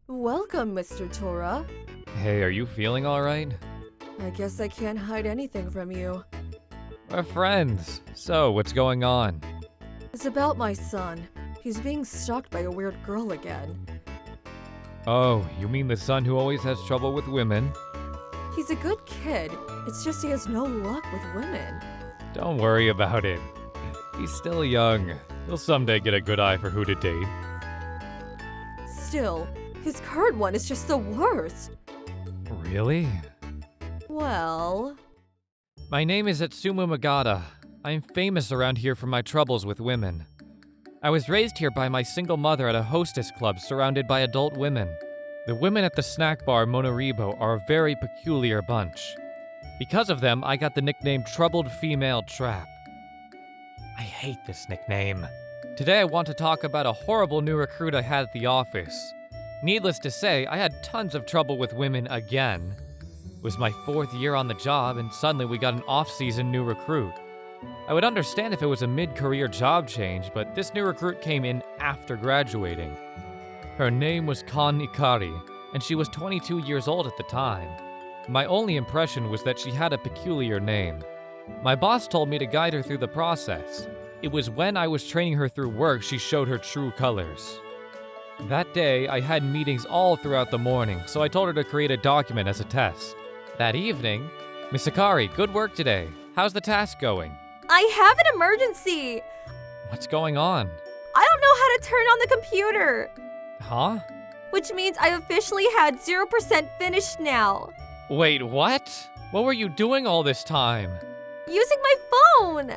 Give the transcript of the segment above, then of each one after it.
Welcome, Mr. Tora. Hey, are you feeling alright? I guess I can't hide anything from you. We're friends. So, what's going on? It's about my son. He's being stalked by a weird girl again. Oh, you mean the son who always has trouble with women? He's a good kid. It's just he has no luck with women. Don't worry about it. He's still young. He'll someday get a good eye for who to date. Still, his current one is just the worst. Really? Well... My name is Atsumu Magata. I am famous around here for my troubles with women. I was raised here by my single mother at a hostess club surrounded by adult women. The women at the snack bar MoniRobo are a very peculiar bunch. Because of them, I got the nickname Troubled Female Trap. I hate this nickname. Today I want to talk about a horrible new recruit I had at the office. Needless to say, I had tons of trouble with women again. It was my 4th year on the job, and suddenly we got an off-season new recruit. I would understand if it was a mid-career job change, but this new recruit came in after graduating. Her name was Kan Ikari, and she was 22 years old at the time. My only impression was that she had a peculiar name. My boss told me to guide her through the process. It was when I was training her through work she showed her true colors. That day, I had meetings all throughout the morning, so I told her to create a document as a test. That evening, Miss Ikari, good work today. How's the task going? I have an emergency! What's going on? I don't know how to turn on the computer! Huh? Which means I officially had 0% finished now. Wait, what? What were you doing all this time? Using my phone!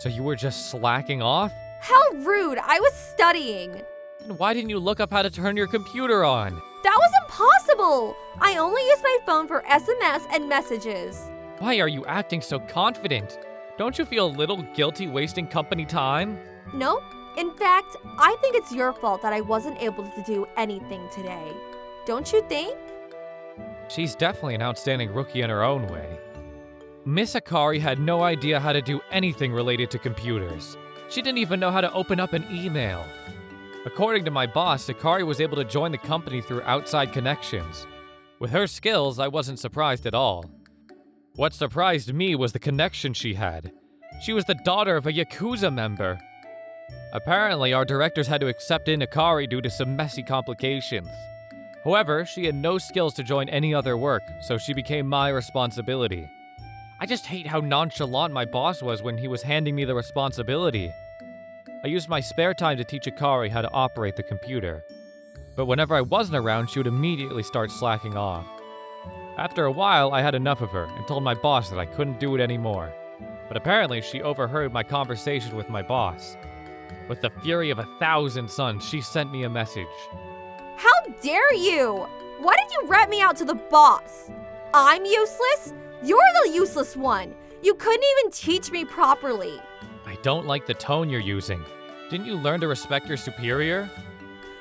So you were just slacking off? How rude! I was studying! Then why didn't you look up how to turn your computer on? That was impossible! I only use my phone for SMS and messages. Why are you acting so confident? Don't you feel a little guilty wasting company time? Nope. In fact, I think it's your fault that I wasn't able to do anything today. Don't you think? She's definitely an outstanding rookie in her own way. Miss Ikari had no idea how to do anything related to computers. She didn't even know how to open up an email. According to my boss, Ikari was able to join the company through outside connections. With her skills, I wasn't surprised at all. What surprised me was the connection she had. She was the daughter of a Yakuza member. Apparently, our directors had to accept in Ikari due to some messy complications. However, she had no skills to join any other work, so she became my responsibility. I just hate how nonchalant my boss was when he was handing me the responsibility. I used my spare time to teach Ikari how to operate the computer. But whenever I wasn't around, she would immediately start slacking off. After a while, I had enough of her and told my boss that I couldn't do it anymore. But apparently, she overheard my conversation with my boss. With the fury of 1,000 suns, she sent me a message. How dare you! Why did you rat me out to the boss? I'm useless? You're the useless one! You couldn't even teach me properly! I don't like the tone you're using. Didn't you learn to respect your superior?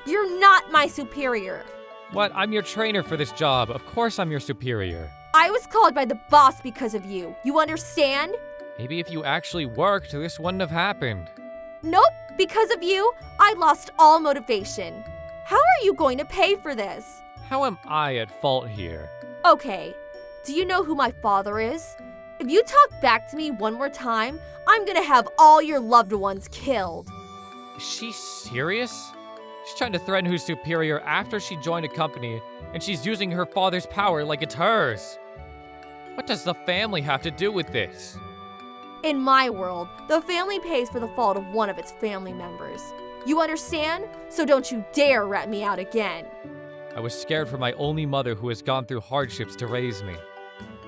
You're not my superior! What? I'm your trainer for this job. Of course I'm your superior. I was called by the boss because of you. You understand? Maybe if you actually worked, this wouldn't have happened. Nope, because of you, I lost all motivation. How are you going to pay for this? How am I at fault here? Okay, do you know who my father is? If you talk back to me one more time, I'm gonna have all your loved ones killed. Is she serious? She's trying to threaten her superior after she joined a company, and she's using her father's power like it's hers. What does the family have to do with this? In my world, the family pays for the fault of one of its family members. You understand? So don't you dare rat me out again. I was scared for my only mother who has gone through hardships to raise me.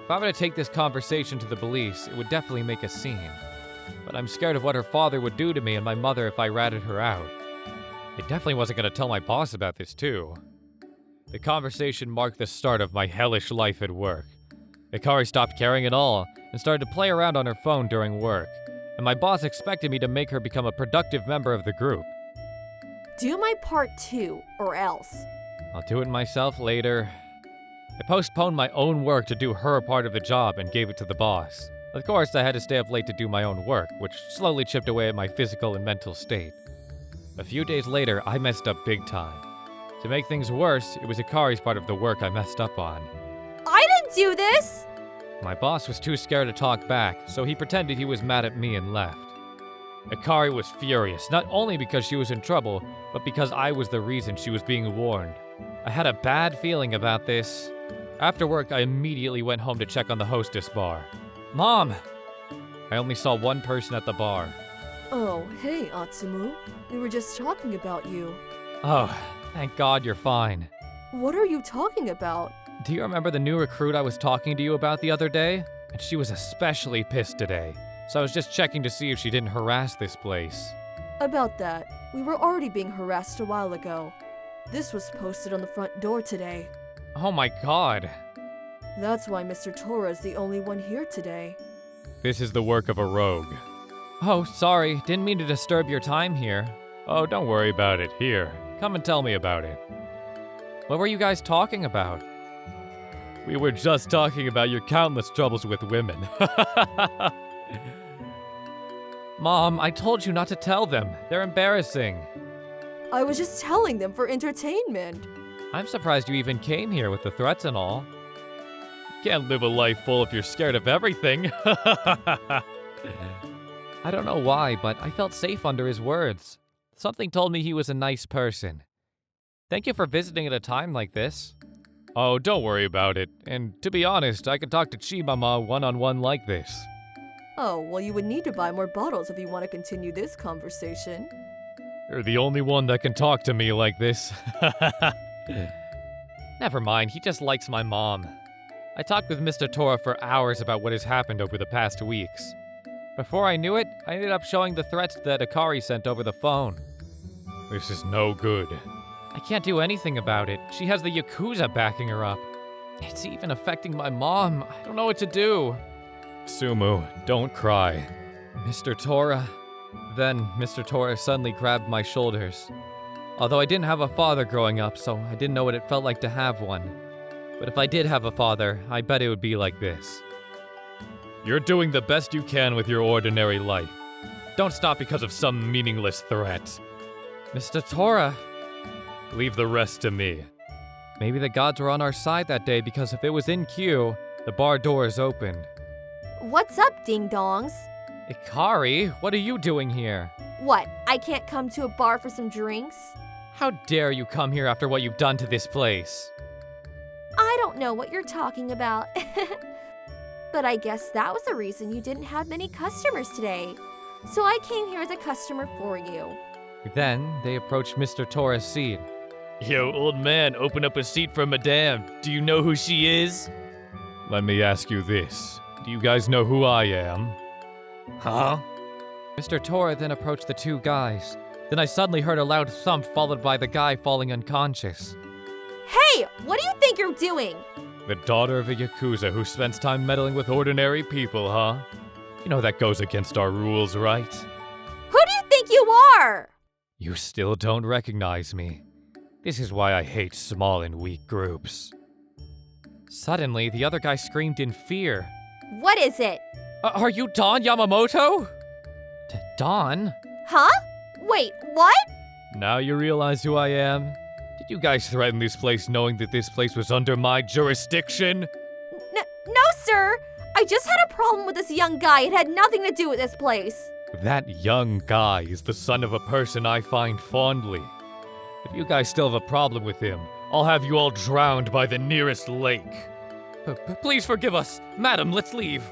If I were to take this conversation to the police, it would definitely make a scene. But I'm scared of what her father would do to me and my mother if I ratted her out. I definitely wasn't going to tell my boss about this too. The conversation marked the start of my hellish life at work. Ikari stopped caring at all and started to play around on her phone during work, and my boss expected me to make her become a productive member of the group. Do my part too, or else. I'll do it myself later. I postponed my own work to do her part of the job and gave it to the boss. Of course, I had to stay up late to do my own work, which slowly chipped away at my physical and mental state. A few days later, I messed up big time. To make things worse, it was Akari's part of the work I messed up on. I didn't do this! My boss was too scared to talk back, so he pretended he was mad at me and left. Akari was furious, not only because she was in trouble, but because I was the reason she was being warned. I had a bad feeling about this. After work, I immediately went home to check on the hostess bar. Mom! I only saw one person at the bar. Oh, hey, Atsumu. We were just talking about you. Oh, thank God you're fine. What are you talking about? Do you remember the new recruit I was talking to you about the other day? And she was especially pissed today, so I was just checking to see if she didn't harass this place. About that, we were already being harassed a while ago. This was posted on the front door today. Oh my God. That's why Mr. Tora is the only one here today. This is the work of a rogue. Oh, sorry, didn't mean to disturb your time here. Oh, don't worry about it. Here, come and tell me about it. What were you guys talking about? We were just talking about your countless troubles with women. Mom, I told you not to tell them. They're embarrassing. I was just telling them for entertainment. I'm surprised you even came here with the threats and all. You can't live a life full if you're scared of everything. I don't know why, but I felt safe under his words. Something told me he was a nice person. Thank you for visiting at a time like this. Oh, don't worry about it. And to be honest, I can talk to Chimama one-on-one like this. Oh, well, you would need to buy more bottles if you want to continue this conversation. You're the only one that can talk to me like this. Never mind, he just likes my mom. I talked with Mr. Tora for hours about what has happened over the past weeks. Before I knew it, I ended up showing the threats that Akari sent over the phone. This is no good. I can't do anything about it. She has the Yakuza backing her up. It's even affecting my mom. I don't know what to do. Sumu, don't cry. Mr. Tora. Then Mr. Tora suddenly grabbed my shoulders. Although I didn't have a father growing up, so I didn't know what it felt like to have one. But if I did have a father, I bet it would be like this. You're doing the best you can with your ordinary life. Don't stop because of some meaningless threat. Mr. Tora. Leave the rest to me. Maybe the gods were on our side that day because if it was in queue, the bar doors opened. What's up, ding-dongs? Ikari, what are you doing here? What, I can't come to a bar for some drinks? How dare you come here after what you've done to this place? I don't know what you're talking about. But I guess that was the reason you didn't have many customers today. So I came here as a customer for you. Then they approached Mr. Tora's seat. Yo, old man, open up a seat for Madame. Do you know who she is? Let me ask you this. Do you guys know who I am? Huh? Mr. Tora then approached the two guys. Then I suddenly heard a loud thump followed by the guy falling unconscious. Hey, what do you think you're doing? The daughter of a Yakuza who spends time meddling with ordinary people, huh? You know that goes against our rules, right? Who do you think you are? You still don't recognize me. This is why I hate small and weak groups. Suddenly, the other guy screamed in fear. What is it? Are you Don Yamamoto? Don? Huh? Wait, what? Now you realize who I am? Did you guys threaten this place knowing that this place was under my jurisdiction? No, sir. I just had a problem with this young guy. It had nothing to do with this place. That young guy is the son of a person I find fondly. If you guys still have a problem with him, I'll have you all drowned by the nearest lake. Please forgive us. Madam, let's leave.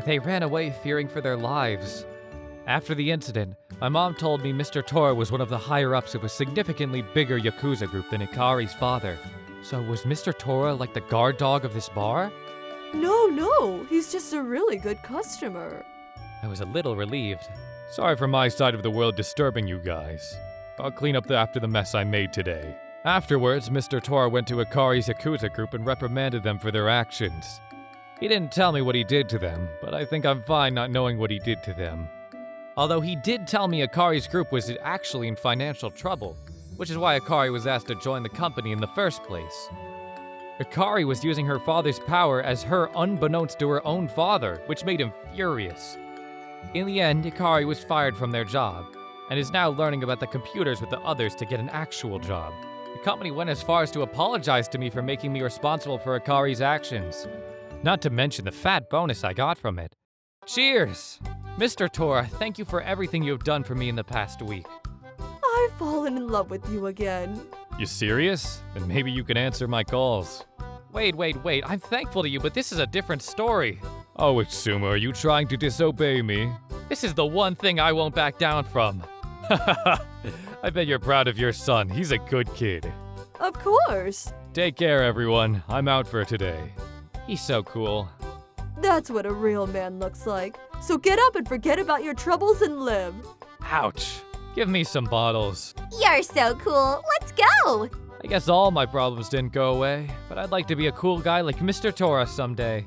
They ran away fearing for their lives. After the incident, my mom told me Mr. Tora was one of the higher-ups of a significantly bigger Yakuza group than Ikari's father. So was Mr. Tora like the guard dog of this bar? No, he's just a really good customer. I was a little relieved. Sorry for my side of the world disturbing you guys. I'll clean up after the mess I made today. Afterwards, Mr. Tora went to Ikari's Yakuza group and reprimanded them for their actions. He didn't tell me what he did to them, but I think I'm fine not knowing what he did to them. Although he did tell me Akari's group was actually in financial trouble, which is why Akari was asked to join the company in the first place. Akari was using her father's power as her unbeknownst to her own father, which made him furious. In the end, Akari was fired from their job, and is now learning about the computers with the others to get an actual job. The company went as far as to apologize to me for making me responsible for Akari's actions. Not to mention the fat bonus I got from it. Cheers! Mr. Tora, thank you for everything you've done for me in the past week. I've fallen in love with you again. You serious? Then maybe you can answer my calls. Wait, I'm thankful to you, but this is a different story. Oh, Itsuma, are you trying to disobey me? This is the one thing I won't back down from. I bet you're proud of your son. He's a good kid. Of course. Take care, everyone. I'm out for today. He's so cool. That's what a real man looks like. So get up and forget about your troubles and live. Ouch. Give me some bottles. You're so cool. Let's go. I guess all my problems didn't go away, but I'd like to be a cool guy like Mr. Tora someday.